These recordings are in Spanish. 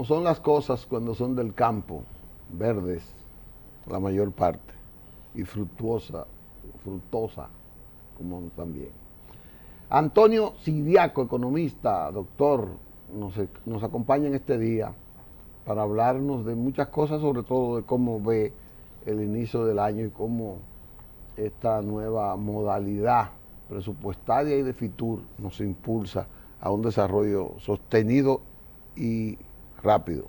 son las cosas cuando son del campo, verdes, la mayor parte, y fructosa, como también. Antonio Sidiaco, economista, doctor, nos acompaña en este día para hablarnos de muchas cosas, sobre todo de cómo ve el inicio del año y cómo esta nueva modalidad presupuestaria y de FITUR nos impulsa a un desarrollo sostenido y rápido.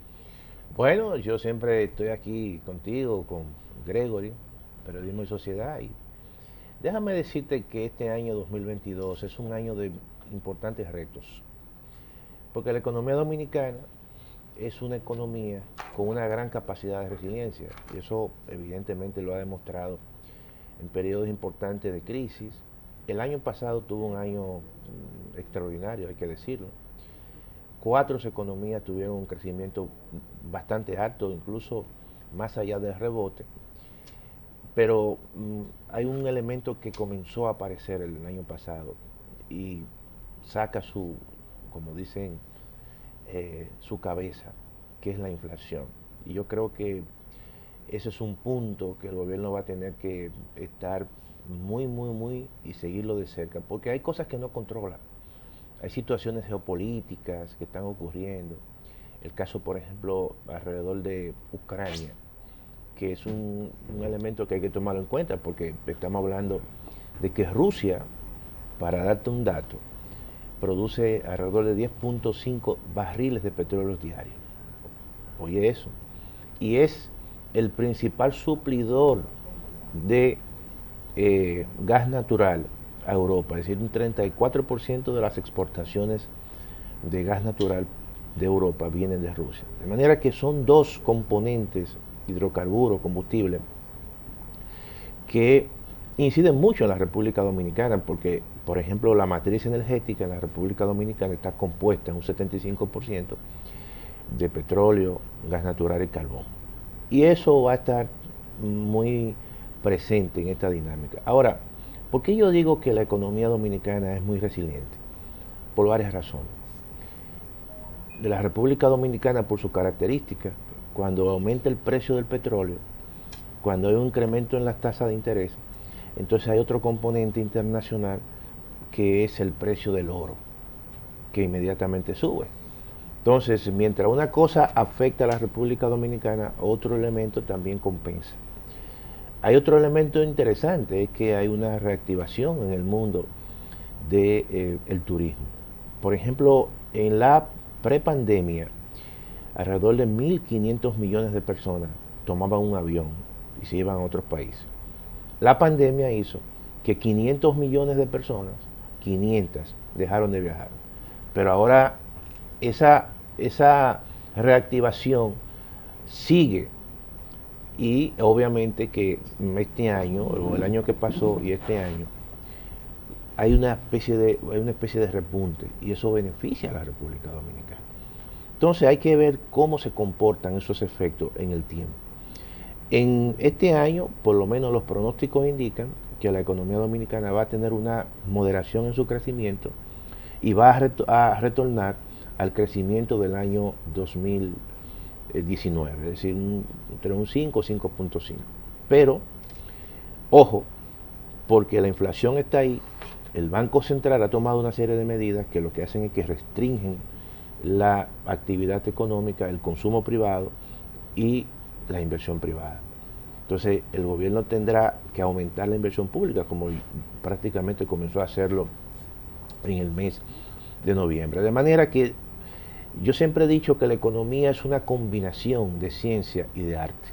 Bueno, yo siempre estoy aquí contigo, con Gregory, Periodismo y Sociedad, y déjame decirte que este año 2022 es un año de importantes retos, porque la economía dominicana es una economía con una gran capacidad de resiliencia, y eso evidentemente lo ha demostrado en periodos importantes de crisis. El año pasado tuvo un año extraordinario, hay que decirlo. 4 economías tuvieron un crecimiento bastante alto, incluso más allá del rebote. Pero hay un elemento que comenzó a aparecer el año pasado y saca su, como dicen, su cabeza, que es la inflación. Y yo creo que ese es un punto que el gobierno va a tener que estar muy y seguirlo de cerca, porque hay cosas que no controla. Hay situaciones geopolíticas que están ocurriendo. El caso, por ejemplo, alrededor de Ucrania, que es un elemento que hay que tomarlo en cuenta, porque estamos hablando de que Rusia, para darte un dato, produce alrededor de 10.5 barriles de petróleo diarios. Oye eso. Y es el principal suplidor de gas natural a Europa, es decir, un 34% de las exportaciones de gas natural de Europa vienen de Rusia. De manera que son dos componentes, hidrocarburos, combustible, que inciden mucho en la República Dominicana, porque, por ejemplo, la matriz energética en la República Dominicana está compuesta en un 75% de petróleo, gas natural y carbón. Y eso va a estar muy presente en esta dinámica. Ahora, ¿por qué yo digo que la economía dominicana es muy resiliente? Por varias razones. De la República Dominicana, por su característica, cuando aumenta el precio del petróleo, cuando hay un incremento en las tasas de interés, entonces hay otro componente internacional que es el precio del oro, que inmediatamente sube. Entonces, mientras una cosa afecta a la República Dominicana, otro elemento también compensa. Hay otro elemento interesante, es que hay una reactivación en el mundo del turismo. Por ejemplo, en la prepandemia, alrededor de 1.500 millones de personas tomaban un avión y se iban a otros países. La pandemia hizo que 500 millones de personas, 500, dejaron de viajar. Pero ahora esa reactivación sigue, y obviamente que este año, o el año que pasó y este año, hay una especie de repunte, y eso beneficia a la República Dominicana. Entonces hay que ver cómo se comportan esos efectos en el tiempo. En este año, por lo menos los pronósticos indican que la economía dominicana va a tener una moderación en su crecimiento y va a retornar al crecimiento del año 2019, es decir, entre un 5 o 5.5. Pero, ojo, porque la inflación está ahí, el Banco Central ha tomado una serie de medidas que lo que hacen es que restringen la actividad económica, el consumo privado y la inversión privada. Entonces el gobierno tendrá que aumentar la inversión pública, como prácticamente comenzó a hacerlo en el mes de noviembre. De manera que yo siempre he dicho que la economía es una combinación de ciencia y de arte.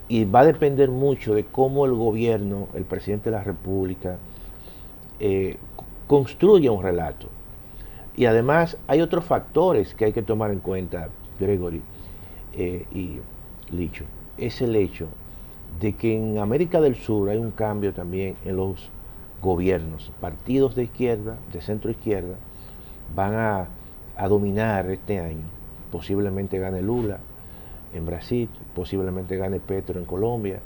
Y va a depender mucho de cómo el gobierno, el presidente de la República, construya un relato. Y además hay otros factores que hay que tomar en cuenta, Gregory y Licho. Es el hecho de que en América del Sur hay un cambio también en los gobiernos. Partidos de izquierda, de centro izquierda, van a dominar este año. Posiblemente gane Lula en Brasil, posiblemente gane Petro en Colombia,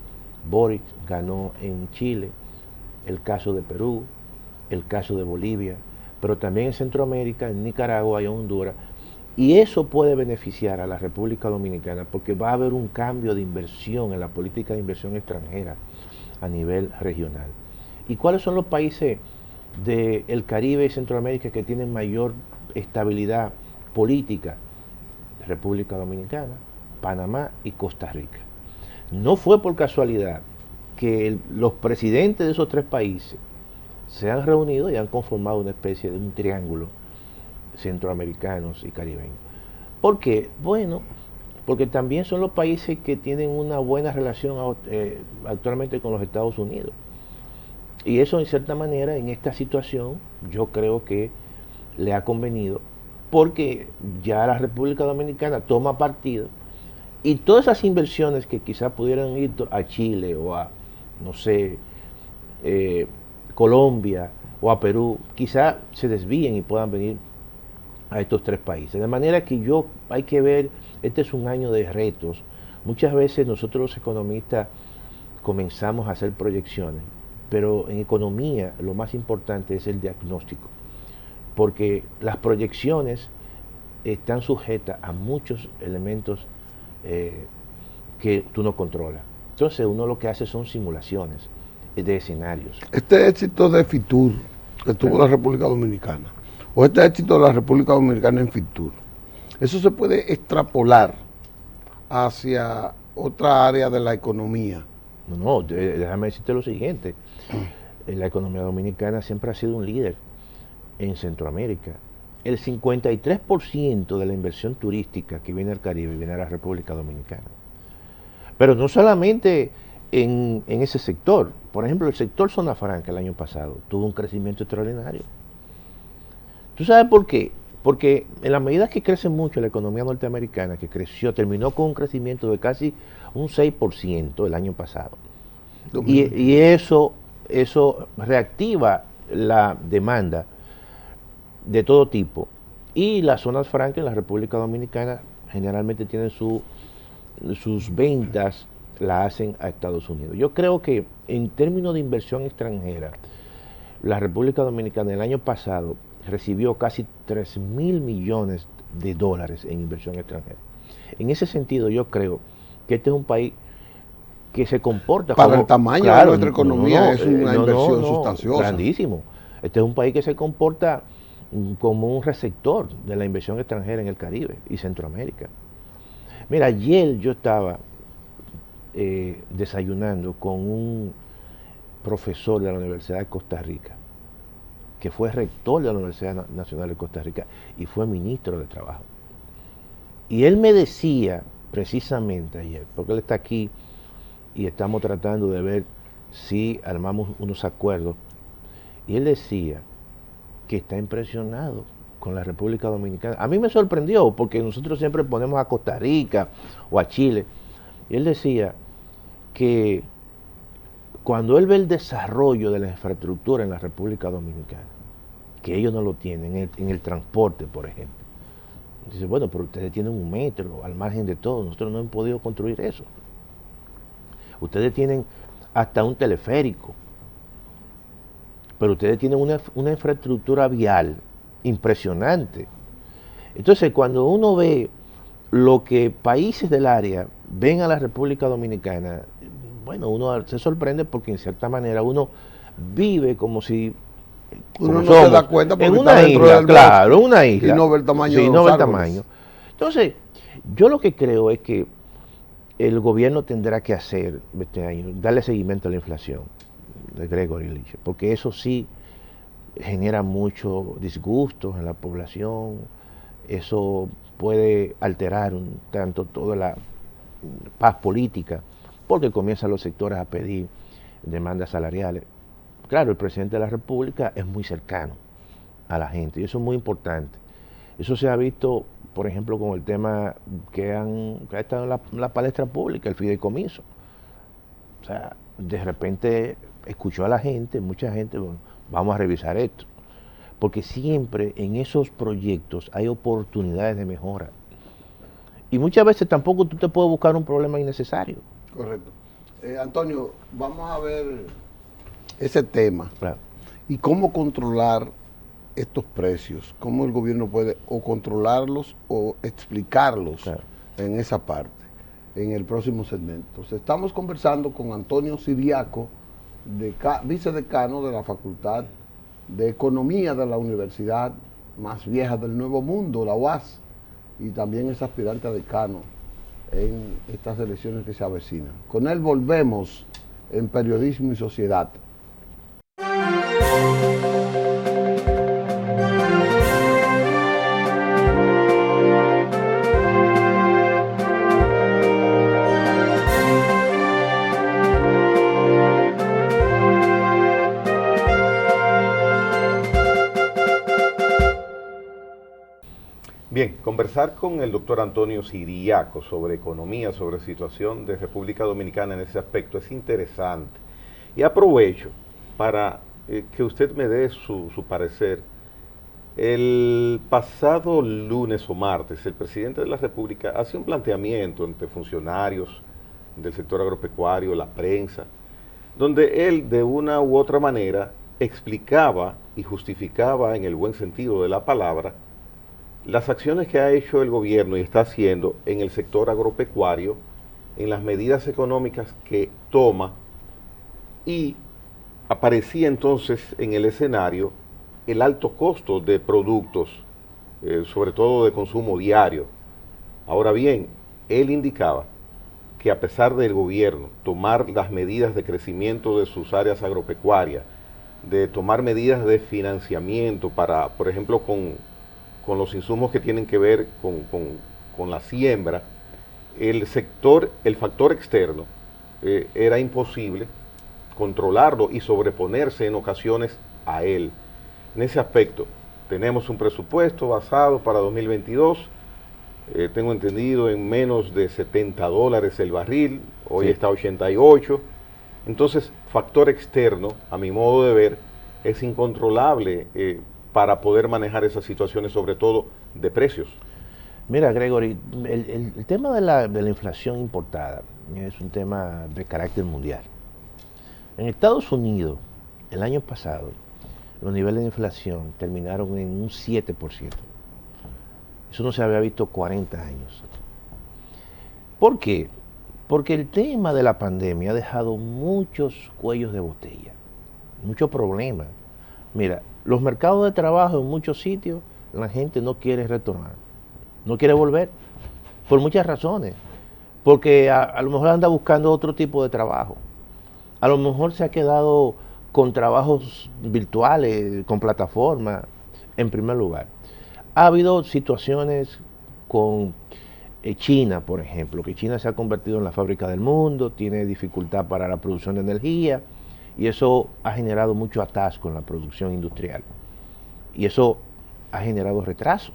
Boric ganó en Chile, el caso de Perú, el caso de Bolivia, pero también en Centroamérica, en Nicaragua y en Honduras, Y eso puede beneficiar a la República Dominicana porque va a haber un cambio de inversión en la política de inversión extranjera a nivel regional. ¿Y cuáles son los países del Caribe y Centroamérica que tienen mayor estabilidad política? República Dominicana, Panamá y Costa Rica. No fue por casualidad que los presidentes de esos tres países se han reunido y han conformado una especie de un triángulo centroamericanos y caribeños. ¿Por qué? Bueno, porque también son los países que tienen una buena relación actualmente con los Estados Unidos. Y eso, en cierta manera, en esta situación, yo creo que le ha convenido, porque ya la República Dominicana toma partido y todas esas inversiones que quizás pudieran ir a Chile o a, no sé, Colombia o a Perú, quizás se desvíen y puedan venir a estos tres países. De manera que hay que ver, este es un año de retos. Muchas veces nosotros los economistas comenzamos a hacer proyecciones, pero en economía lo más importante es el diagnóstico, porque las proyecciones están sujetas a muchos elementos que tú no controlas. Entonces uno lo que hace son simulaciones de escenarios. Este éxito de Fitur que tuvo la República Dominicana, o este éxito de la República Dominicana en Fitur, eso se puede extrapolar hacia otra área de la economía. No, déjame decirte lo siguiente. La economía dominicana siempre ha sido un líder en Centroamérica. El 53% de la inversión turística que viene al Caribe viene a la República Dominicana. Pero no solamente en ese sector. Por ejemplo, el sector Zona Franca el año pasado tuvo un crecimiento extraordinario. ¿Tú sabes por qué? Porque en la medida que crece mucho la economía norteamericana, que terminó con un crecimiento de casi un 6% el año pasado. Y eso reactiva la demanda de todo tipo. Y las zonas francas en la República Dominicana generalmente tienen sus ventas, la hacen a Estados Unidos. Yo creo que en términos de inversión extranjera, la República Dominicana el año pasado recibió casi 3.000 millones de dólares en inversión extranjera. En ese sentido, yo creo que este es un país que se comporta para el tamaño de nuestra economía, es una inversión sustanciosa. Grandísimo. Este es un país que se comporta como un receptor de la inversión extranjera en el Caribe y Centroamérica. Mira, ayer yo estaba desayunando con un profesor de la Universidad de Costa Rica, que fue rector de la Universidad Nacional de Costa Rica y fue ministro de Trabajo. Y él me decía, precisamente ayer, porque él está aquí y estamos tratando de ver si armamos unos acuerdos, y él decía que está impresionado con la República Dominicana. A mí me sorprendió, porque nosotros siempre ponemos a Costa Rica o a Chile, y él decía que cuando él ve el desarrollo de la infraestructura en la República Dominicana, que ellos no lo tienen, en el transporte, por ejemplo, dice, bueno, pero ustedes tienen un metro al margen de todo, nosotros no hemos podido construir eso. Ustedes tienen hasta un teleférico, pero ustedes tienen una infraestructura vial impresionante. Entonces, cuando uno ve lo que países del área ven a la República Dominicana, bueno, uno se sorprende porque en cierta manera uno vive como si uno no se da cuenta porque en una isla, claro, en una isla. Y no ve el tamaño sí, no ve el tamaño. Entonces, yo lo que creo es que el gobierno tendrá que hacer este año, darle seguimiento a la inflación de Gregory Liche, porque eso sí genera mucho disgusto en la población, eso puede alterar tanto toda la paz política, porque comienzan los sectores a pedir demandas salariales. Claro, el presidente de la República es muy cercano a la gente y eso es muy importante. Eso se ha visto, por ejemplo, con el tema que ha estado en la palestra pública, el fideicomiso. O sea, de repente escuchó a la gente, mucha gente, bueno, vamos a revisar esto. Porque siempre en esos proyectos hay oportunidades de mejora. Y muchas veces tampoco tú te puedes buscar un problema innecesario. Correcto. Antonio, vamos a ver ese tema. Claro. Y cómo controlar estos precios? ¿Cómo el gobierno puede o controlarlos o explicarlos en esa parte, en el próximo segmento? Entonces, estamos conversando con Antonio Siriaco, vicedecano de la Facultad de Economía de la Universidad más vieja del Nuevo Mundo, la UAS, y también es aspirante a decano en estas elecciones que se avecinan. Con él volvemos en Periodismo y Sociedad. Bien, conversar con el doctor Antonio Siriaco sobre economía, sobre situación de República Dominicana en ese aspecto es interesante. Y aprovecho para que usted me dé su parecer. El pasado lunes o martes, el presidente de la República hacía un planteamiento entre funcionarios del sector agropecuario, la prensa, donde él de una u otra manera explicaba y justificaba en el buen sentido de la palabra las acciones que ha hecho el gobierno y está haciendo en el sector agropecuario, en las medidas económicas que toma, y aparecía entonces en el escenario el alto costo de productos, sobre todo de consumo diario. Ahora bien, él indicaba que a pesar del gobierno tomar las medidas de crecimiento de sus áreas agropecuarias, de tomar medidas de financiamiento para, por ejemplo, con los insumos que tienen que ver con la siembra, el factor externo, era imposible controlarlo y sobreponerse en ocasiones a él. En ese aspecto, tenemos un presupuesto basado para 2022, tengo entendido, en menos de $70 el barril, hoy está a 88. Entonces, factor externo, a mi modo de ver, es incontrolable para poder manejar esas situaciones, sobre todo de precios. Mira, Gregory, el tema de la inflación importada es un tema de carácter mundial. En Estados Unidos, el año pasado, los niveles de inflación terminaron en un 7%. Eso no se había visto 40 años. ¿Por qué? Porque el tema de la pandemia ha dejado muchos cuellos de botella, muchos problemas. Mira, los mercados de trabajo en muchos sitios, la gente no quiere retornar, no quiere volver, por muchas razones. Porque a lo mejor anda buscando otro tipo de trabajo. A lo mejor se ha quedado con trabajos virtuales, con plataformas, en primer lugar. Ha habido situaciones con China, por ejemplo, que China se ha convertido en la fábrica del mundo, tiene dificultad para la producción de energía, y eso ha generado mucho atasco en la producción industrial. Y eso ha generado retraso.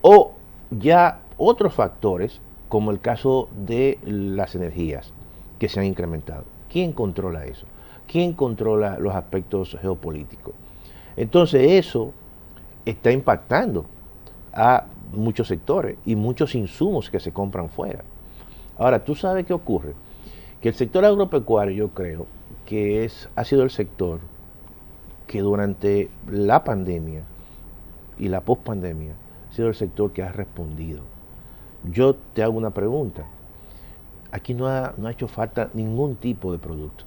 O ya otros factores, como el caso de las energías, que se han incrementado. ¿Quién controla eso? ¿Quién controla los aspectos geopolíticos? Entonces eso está impactando a muchos sectores y muchos insumos que se compran fuera. Ahora, ¿tú sabes qué ocurre? Que el sector agropecuario, yo creo, que ha sido el sector que durante la pandemia y la pospandemia ha sido el sector que ha respondido. Yo te hago una pregunta. Aquí no ha hecho falta ningún tipo de producto,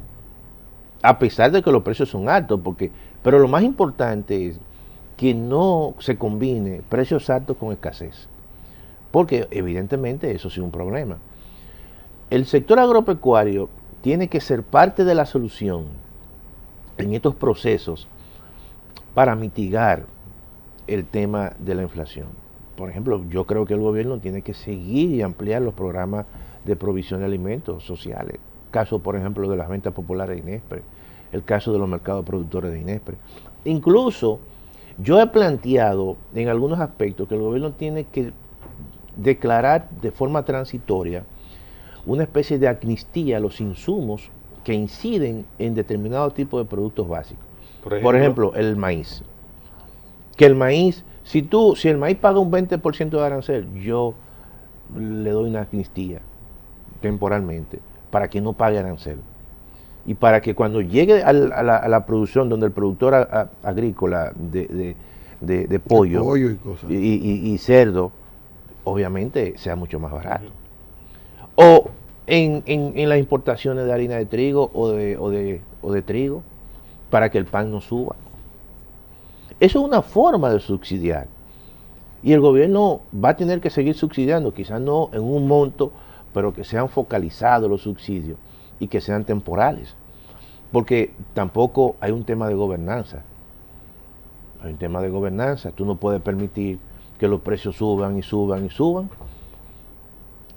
a pesar de que los precios son altos, pero lo más importante es que no se combine precios altos con escasez, porque evidentemente eso sí es un problema. El sector agropecuario tiene que ser parte de la solución en estos procesos para mitigar el tema de la inflación. Por ejemplo, yo creo que el gobierno tiene que seguir y ampliar los programas de provisión de alimentos sociales. Caso, por ejemplo, de las ventas populares de INESPRE, el caso de los mercados productores de INESPRE. Incluso, yo he planteado en algunos aspectos que el gobierno tiene que declarar de forma transitoria una especie de amnistía a los insumos que inciden en determinado tipo de productos básicos. Por ejemplo, el maíz. Que el maíz, si el maíz paga un 20% de arancel, yo le doy una amnistía temporalmente para que no pague arancel. y para que cuando llegue a la producción donde el productor agrícola de pollo, y cosas. Y cerdo, obviamente sea mucho más barato. O en las importaciones de harina de trigo o de trigo, para que el pan no suba. Eso es una forma de subsidiar. Y el gobierno va a tener que seguir subsidiando, quizás no en un monto, pero que sean focalizados los subsidios y que sean temporales. Porque tampoco hay un tema de gobernanza. Hay un tema de gobernanza. Tú no puedes permitir que los precios suban y suban y suban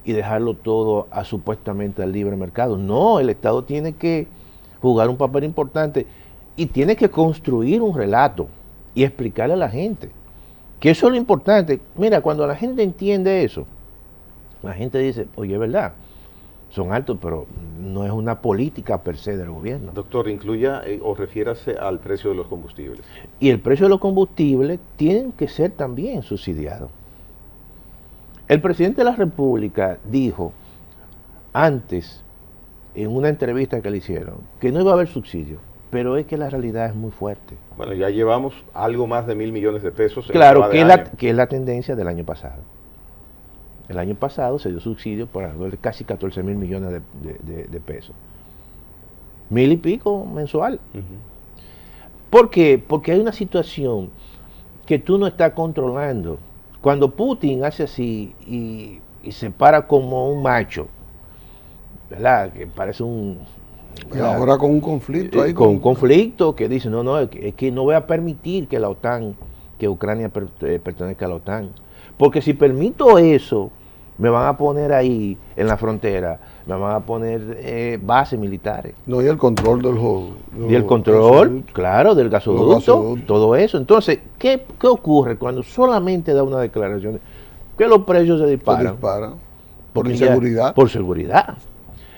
y dejarlo todo supuestamente al libre mercado. No, el Estado tiene que jugar un papel importante y tiene que construir un relato y explicarle a la gente que eso es lo importante. Mira, cuando la gente entiende eso, la gente dice, oye, es verdad, son altos, pero no es una política per se del gobierno. Doctor, incluya o refiérase al precio de los combustibles. Y el precio de los combustibles tienen que ser también subsidiados. El presidente de la República dijo antes, en una entrevista que le hicieron, que no iba a haber subsidio, pero es que la realidad es muy fuerte. Bueno, ya llevamos algo más de 1.000 millones de pesos. Claro, que es la tendencia del año pasado. El año pasado se dio subsidio por algo de casi 14.000 millones de pesos. 1.000 y pico mensual. ¿Por qué? Porque hay una situación que tú no estás controlando. Cuando Putin hace así y se para como un macho, ¿verdad? Que parece un... Y ahora con un conflicto ahí. Con un conflicto que dice, no, es que no voy a permitir que la OTAN, que Ucrania pertenezca a la OTAN. Porque si permito eso, me van a poner ahí en la frontera, me van a poner bases militares. No, y el control y el control, claro, del gasoducto, todo eso. Entonces, ¿qué ocurre cuando solamente da una declaración? Que los precios se disparan. Por inseguridad. Por seguridad.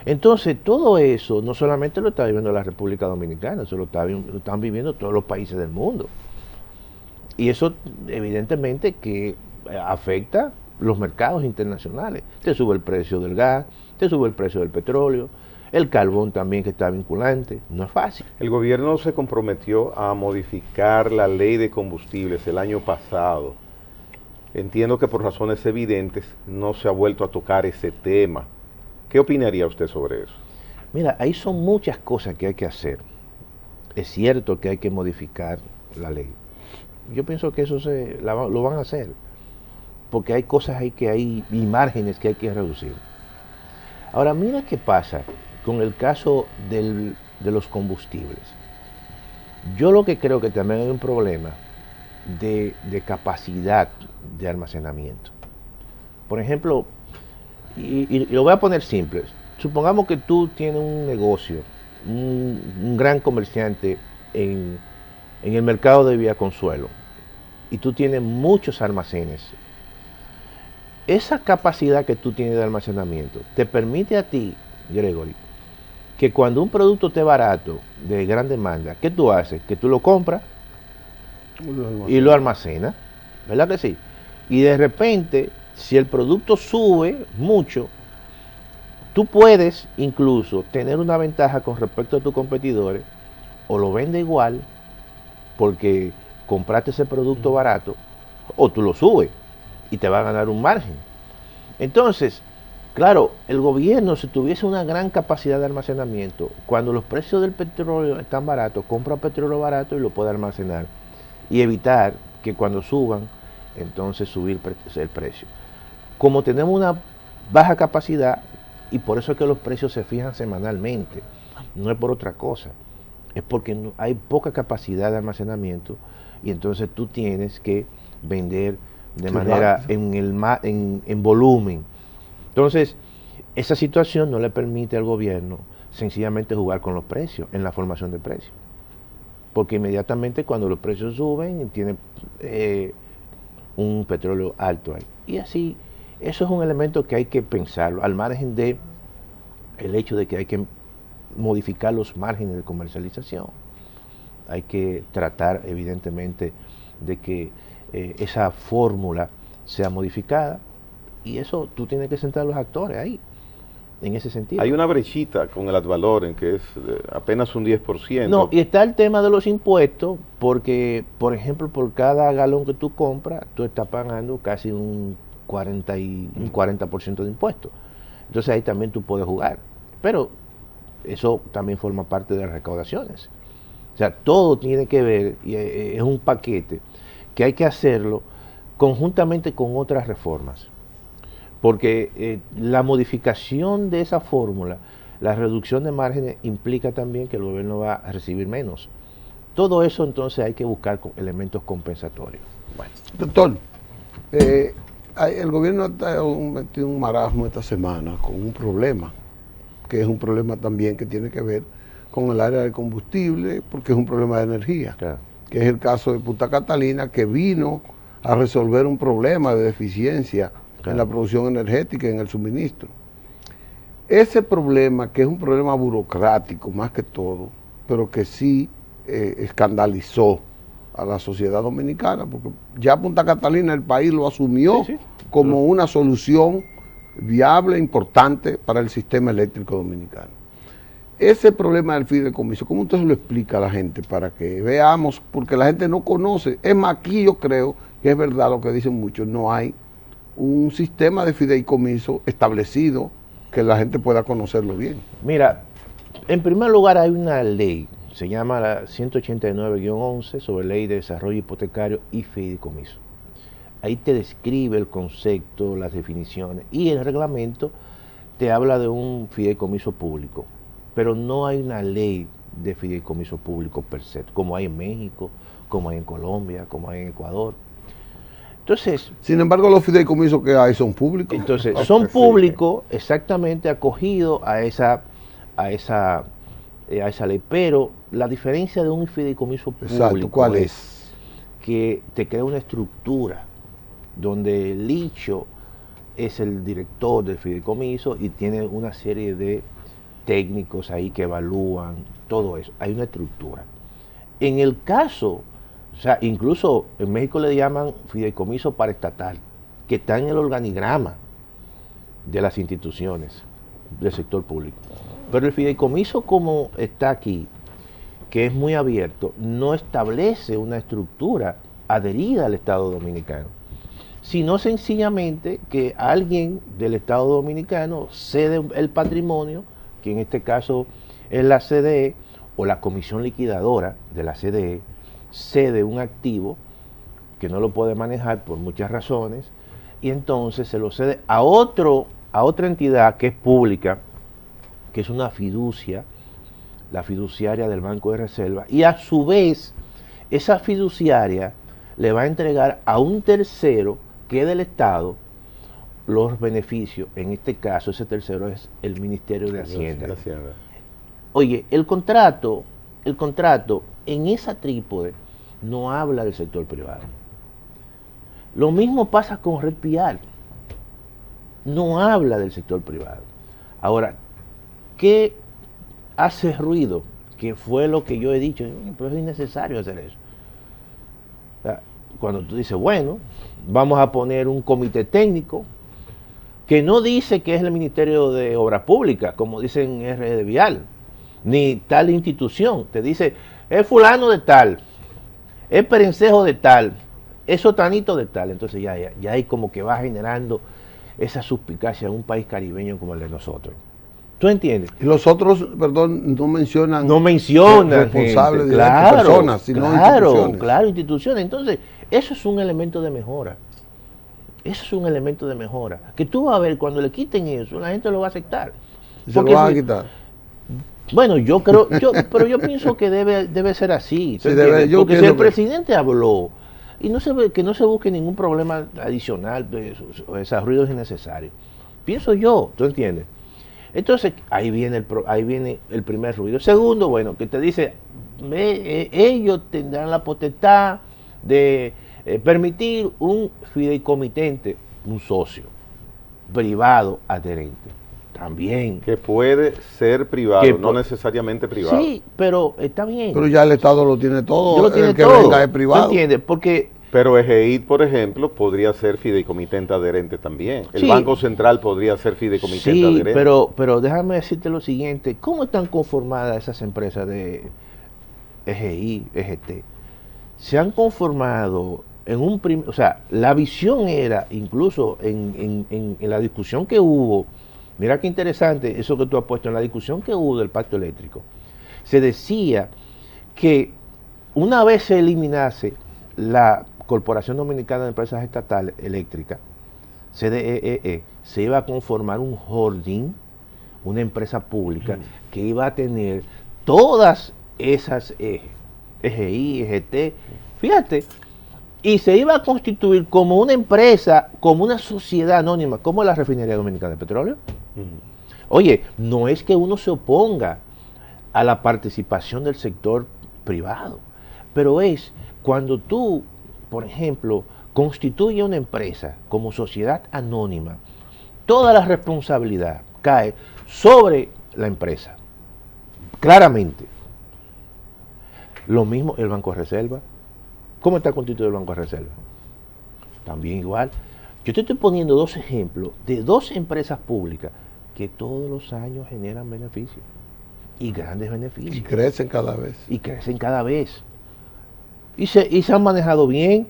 Entonces, todo eso no solamente lo está viviendo la República Dominicana, eso lo están viviendo todos los países del mundo. Y eso, evidentemente, que afecta los mercados internacionales. Te sube el precio del gas, te sube el precio del petróleo, el carbón también, que está vinculante. No es fácil. El gobierno se comprometió a modificar la ley de combustibles el año pasado. Entiendo que por razones evidentes no se ha vuelto a tocar ese tema. ¿Qué opinaría usted sobre eso? Mira, ahí son muchas cosas que hay que hacer. Es cierto que hay que modificar la ley. Yo pienso que eso lo van a hacer, porque hay cosas ahí y márgenes que hay que reducir. Ahora, mira qué pasa con el caso de los combustibles. Yo lo que creo que también hay un problema de capacidad de almacenamiento. Por ejemplo, y lo voy a poner simple. Supongamos que tú tienes un negocio, un gran comerciante en el mercado de Villaconsuelo, y tú tienes muchos almacenes. Esa capacidad que tú tienes de almacenamiento te permite a ti, Gregory, que cuando un producto esté barato, de gran demanda, ¿qué tú haces? Que tú lo compras y lo almacenas, ¿verdad que sí? Y de repente, si el producto sube mucho, tú puedes incluso tener una ventaja con respecto a tus competidores, o lo vendes igual, porque compraste ese producto barato, o tú lo subes y te va a ganar un margen. Entonces, claro, el gobierno, si tuviese una gran capacidad de almacenamiento, cuando los precios del petróleo están baratos, compra petróleo barato y lo puede almacenar y evitar que cuando suban, entonces subir el precio. Como tenemos una baja capacidad, y por eso es que los precios se fijan semanalmente, no es por otra cosa, es porque hay poca capacidad de almacenamiento, y entonces tú tienes que vender de manera en volumen. Entonces, esa situación no le permite al gobierno sencillamente jugar con los precios, en la formación de precios. Porque inmediatamente cuando los precios suben, tiene un petróleo alto ahí. Y así, eso es un elemento que hay que pensarlo, al margen de el hecho de que hay que modificar los márgenes de comercialización. Hay que tratar, evidentemente, de que esa fórmula sea modificada, y eso tú tienes que sentar a los actores ahí en ese sentido. Hay una brechita con el ad valorem que es apenas un 10%. No, y está el tema de los impuestos, porque, por ejemplo, por cada galón que tú compras, tú estás pagando casi un 40% de impuestos. Entonces ahí también tú puedes jugar. Pero eso también forma parte de las recaudaciones. O sea, todo tiene que ver, y es un paquete, que hay que hacerlo conjuntamente con otras reformas. Porque la modificación de esa fórmula, la reducción de márgenes, implica también que el gobierno va a recibir menos. Todo eso entonces hay que buscar elementos compensatorios. Bueno. Doctor, el gobierno ha metido un marasmo esta semana con un problema, que es un problema también que tiene que ver con el área del combustible, porque es un problema de energía, Claro. Que es el caso de Punta Catalina, que vino a resolver un problema de deficiencia en la producción energética y en el suministro. Ese problema, que es un problema burocrático más que todo, pero que sí escandalizó a la sociedad dominicana, porque ya Punta Catalina el país lo asumió como una solución viable, importante para el sistema eléctrico dominicano. Ese problema del fideicomiso, ¿cómo usted se lo explica a la gente para que veamos? Porque la gente no conoce. Es más, aquí yo creo que es verdad lo que dicen muchos, no hay un sistema de fideicomiso establecido que la gente pueda conocerlo bien. Mira, en primer lugar hay una ley, se llama la 189-11 sobre ley de desarrollo hipotecario y fideicomiso. Ahí te describe el concepto, las definiciones, y el reglamento te habla de un fideicomiso público, pero no hay una ley de fideicomiso público per se, como hay en México, como hay en Colombia, como hay en Ecuador. Entonces, sin embargo, los fideicomisos que hay son públicos. Entonces, son públicos exactamente acogidos a esa ley, pero la diferencia de un fideicomiso público, exacto, ¿cuál es? Que te crea una estructura donde el ICHO es el director del fideicomiso y tiene una serie de técnicos ahí que evalúan todo eso. Hay una estructura. En el caso, o sea, incluso en México le llaman fideicomiso paraestatal, que está en el organigrama de las instituciones del sector público. Pero el fideicomiso como está aquí, que es muy abierto, no establece una estructura adherida al Estado Dominicano, sino sencillamente que alguien del Estado Dominicano cede el patrimonio, que en este caso es la CDE o la comisión liquidadora de la CDE, cede un activo que no lo puede manejar por muchas razones y entonces se lo cede a otra entidad que es pública, que es una fiducia, la fiduciaria del Banco de Reserva, y a su vez esa fiduciaria le va a entregar a un tercero que es del Estado los beneficios. En este caso ese tercero es el Ministerio de Hacienda. Oye, el contrato en esa trípode no habla del sector privado. Lo mismo pasa con Red Piar. No habla del sector privado. Ahora, ¿qué hace ruido? Que fue lo que yo he dicho, pero es innecesario hacer eso. O sea, cuando tú dices, bueno, vamos a poner un comité técnico que no dice que es el Ministerio de Obras Públicas, como dicen en RD Vial, ni tal institución, te dice, es fulano de tal, es perencejo de tal, es sotanito de tal. Entonces ya hay como que va generando esa suspicacia en un país caribeño como el de nosotros. ¿Tú entiendes? Y los otros, perdón, no mencionan responsables de personas, sino instituciones. Claro, instituciones. Entonces, eso es un elemento de mejora. Eso es un elemento de mejora. Que tú vas a ver, cuando le quiten eso, la gente lo va a aceptar. ¿Se lo van a quitar? Bueno, yo creo, pero yo pienso que debe ser así. Sí, porque si el presidente habló, y que no se busque ningún problema adicional, esos ruidos innecesarios. Pienso yo, ¿tú entiendes? Entonces, ahí viene el primer ruido. Segundo, bueno, que te dice, ellos tendrán la potestad de permitir un fideicomitente, un socio privado adherente. También. Que puede ser privado, no necesariamente privado. Sí, pero está bien. Pero ya el Estado lo tiene todo, el que venga es privado. ¿Tú entiendes? Porque Pero EGI, por ejemplo, podría ser fideicomitente adherente también. El Sí. Banco Central podría ser fideicomitente Sí, adherente. pero déjame decirte lo siguiente, ¿cómo están conformadas esas empresas de EGI, EGT? Se han conformado en un o sea, la visión era, incluso en la discusión que hubo, mira qué interesante eso que tú has puesto, en la discusión que hubo del pacto eléctrico, se decía que una vez se eliminase la Corporación Dominicana de Empresas Estatales Eléctricas, CDEE, se iba a conformar un holding, una empresa pública, que iba a tener todas esas ejes, EGI, EGT, fíjate, y se iba a constituir como una empresa, como una sociedad anónima, como la Refinería Dominicana de Petróleo. Oye, no es que uno se oponga a la participación del sector privado, pero es cuando tú, por ejemplo, constituyes una empresa como sociedad anónima, toda la responsabilidad cae sobre la empresa, claramente. Lo mismo el Banco de Reserva. ¿Cómo está constituido el Banco de Reserva? También igual. Yo te estoy poniendo dos ejemplos de dos empresas públicas que todos los años generan beneficios, y grandes beneficios. Y crecen cada vez. Y crecen cada vez. Y se han manejado bien.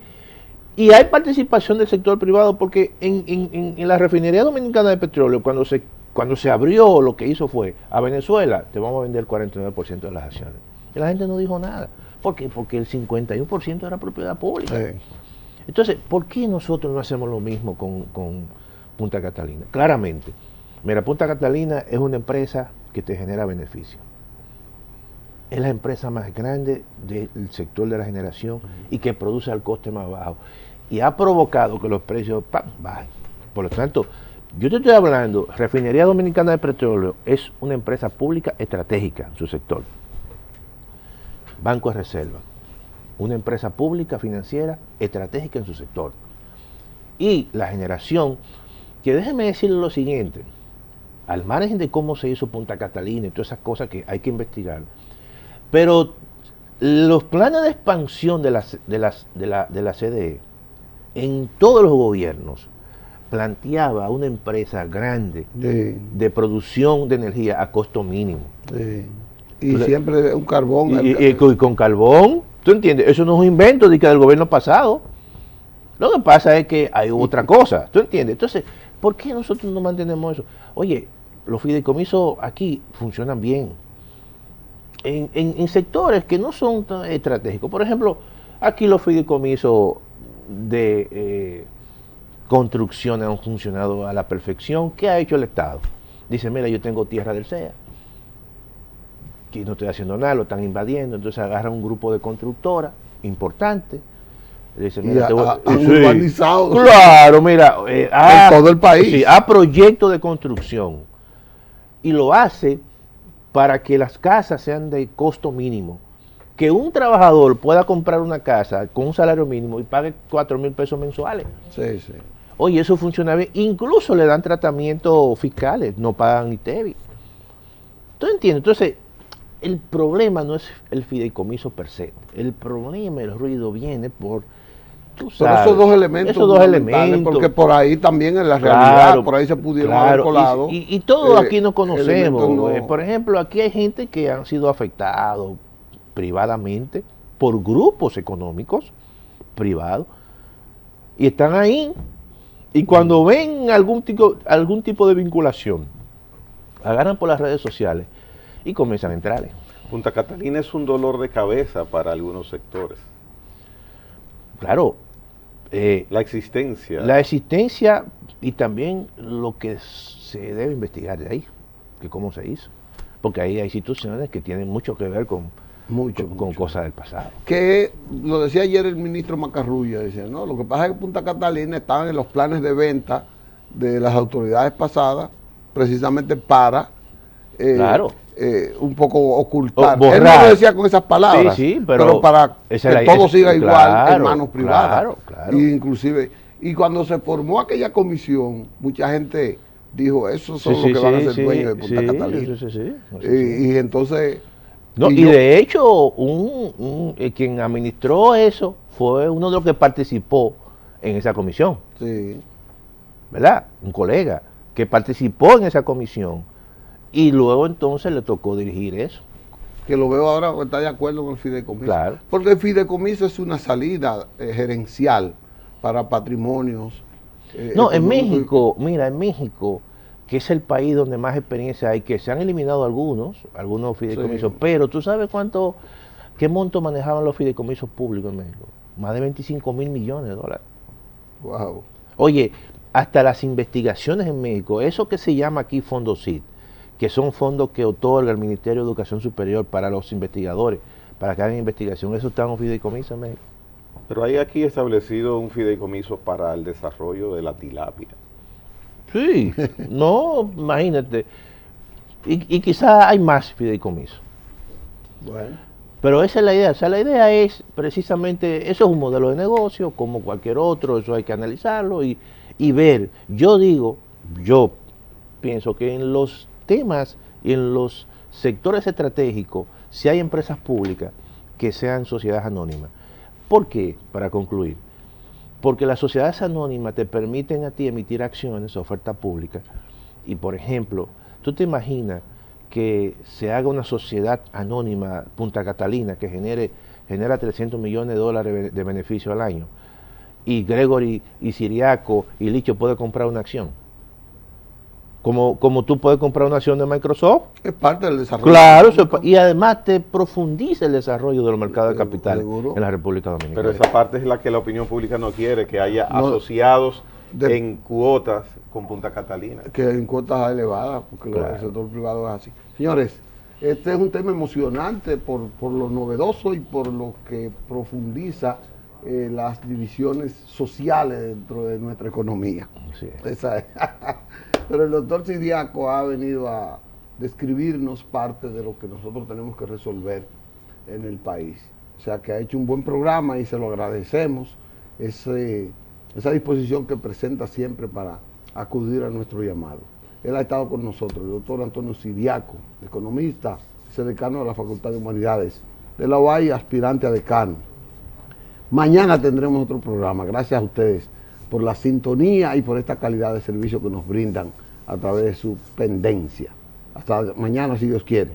Y hay participación del sector privado, porque en la Refinería Dominicana de Petróleo, cuando se abrió, lo que hizo fue, a Venezuela te vamos a vender el 49% de las acciones. Y la gente no dijo nada. ¿Por qué? Porque el 51% era propiedad pública. Sí. Entonces, ¿por qué nosotros no hacemos lo mismo con Punta Catalina? Claramente, mira, Punta Catalina es una empresa que te genera beneficios. Es la empresa más grande del sector de la generación y que produce al coste más bajo. Y ha provocado que los precios bajen. Por lo tanto, yo te estoy hablando, Refinería Dominicana de Petróleo es una empresa pública estratégica en su sector. Banco de Reserva, una empresa pública financiera estratégica en su sector. Y la generación, que déjeme decirle lo siguiente, al margen de cómo se hizo Punta Catalina y todas esas cosas que hay que investigar, pero los planes de expansión de la CDE en todos los gobiernos planteaba una empresa grande de producción de energía a costo mínimo. Y siempre un carbón. Y con carbón, ¿tú entiendes? Eso no es un invento del gobierno pasado. Lo que pasa es que hay otra cosa, ¿tú entiendes? Entonces, ¿por qué nosotros no mantenemos eso? Oye, los fideicomisos aquí funcionan bien. En sectores que no son tan estratégicos. Por ejemplo, aquí los fideicomisos de construcción han funcionado a la perfección. ¿Qué ha hecho el Estado? Dice, mira, yo tengo tierra del CEA, que no estoy haciendo nada, lo están invadiendo. Entonces agarra un grupo de constructoras importante. Dice, mira, urbanizado. Claro, mira, en todo el país. Sí, a proyecto de construcción. Y lo hace para que las casas sean de costo mínimo. Que un trabajador pueda comprar una casa con un salario mínimo y pague 4,000 pesos mensuales. Sí, sí. Oye, eso funciona bien. Incluso le dan tratamientos fiscales, no pagan ITEVI. ¿Tú entiendes? Entonces, el problema no es el fideicomiso per se. El problema, el ruido viene por... Tú sabes, esos dos elementos. Porque por ahí también en la realidad, por ahí se pudieron haber colado. Y todos aquí nos conocemos. No. Por ejemplo, aquí hay gente que han sido afectados privadamente por grupos económicos privados y están ahí. Y cuando ven algún tipo de vinculación, agarran por las redes sociales y comienzan a entrar. Punta Catalina es un dolor de cabeza para algunos sectores. Claro. La existencia. La existencia y también lo que se debe investigar de ahí, que cómo se hizo. Porque ahí hay instituciones que tienen mucho que ver con cosas del pasado. Que lo decía ayer el ministro Macarrulla, decía, no, lo que pasa es que Punta Catalina estaban en los planes de venta de las autoridades pasadas, precisamente para un poco ocultar. Él no lo decía con esas palabras, sí, pero para que todo siga igual en manos privadas. Claro. Inclusive, y cuando se formó aquella comisión, mucha gente dijo, esos son los que van a ser dueños de Punta Catalina. Y entonces No, y de hecho, quien administró eso fue uno de los que participó en esa comisión. Sí. ¿Verdad? Un colega que participó en esa comisión y luego entonces le tocó dirigir eso. Que lo veo ahora, está de acuerdo con el fideicomiso. Claro. Porque el fideicomiso es una salida gerencial para patrimonios. No, en México, mira, en México, que es el país donde más experiencia hay, que se han eliminado algunos fideicomisos, sí. Pero tú sabes qué monto manejaban los fideicomisos públicos en México. Más de 25 mil millones de dólares. Wow. Oye, hasta las investigaciones en México, eso que se llama aquí Fondo CID, que son fondos que otorga el Ministerio de Educación Superior para los investigadores, para que hagan investigación, eso está en un fideicomiso en México. Pero hay aquí establecido un fideicomiso para el desarrollo de la tilapia. Sí, no, imagínate. Y quizás hay más fideicomisos. Bueno. Pero esa es la idea. O sea, la idea es precisamente, eso es un modelo de negocio, como cualquier otro, eso hay que analizarlo y ver. Yo pienso que en los temas y en los sectores estratégicos, si hay empresas públicas que sean sociedades anónimas. ¿Por qué? Para concluir. Porque las sociedades anónimas te permiten a ti emitir acciones, ofertas públicas. Y por ejemplo, tú te imaginas que se haga una sociedad anónima, Punta Catalina, que genera 300 millones de dólares de beneficio al año. Y Gregory y Siriaco y Licho pueden comprar una acción. Como tú puedes comprar una acción de Microsoft. Es parte del desarrollo. Claro, y además te profundiza el desarrollo de los mercados de capital en la República Dominicana. Pero esa parte es la que la opinión pública no quiere, que haya asociados en cuotas con Punta Catalina. Que en cuotas elevadas, porque el sector privado es así. Señores, este es un tema emocionante por lo novedoso y por lo que profundiza las divisiones sociales dentro de nuestra economía. Sí. Esa es. Pero el doctor Siriaco ha venido a describirnos parte de lo que nosotros tenemos que resolver en el país. O sea que ha hecho un buen programa y se lo agradecemos, esa disposición que presenta siempre para acudir a nuestro llamado. Él ha estado con nosotros, el doctor Antonio Siriaco, economista, decano de la Facultad de Humanidades de la UAI, aspirante a decano. Mañana tendremos otro programa. Gracias a ustedes por la sintonía y por esta calidad de servicio que nos brindan a través de su pendencia. Hasta mañana, si Dios quiere.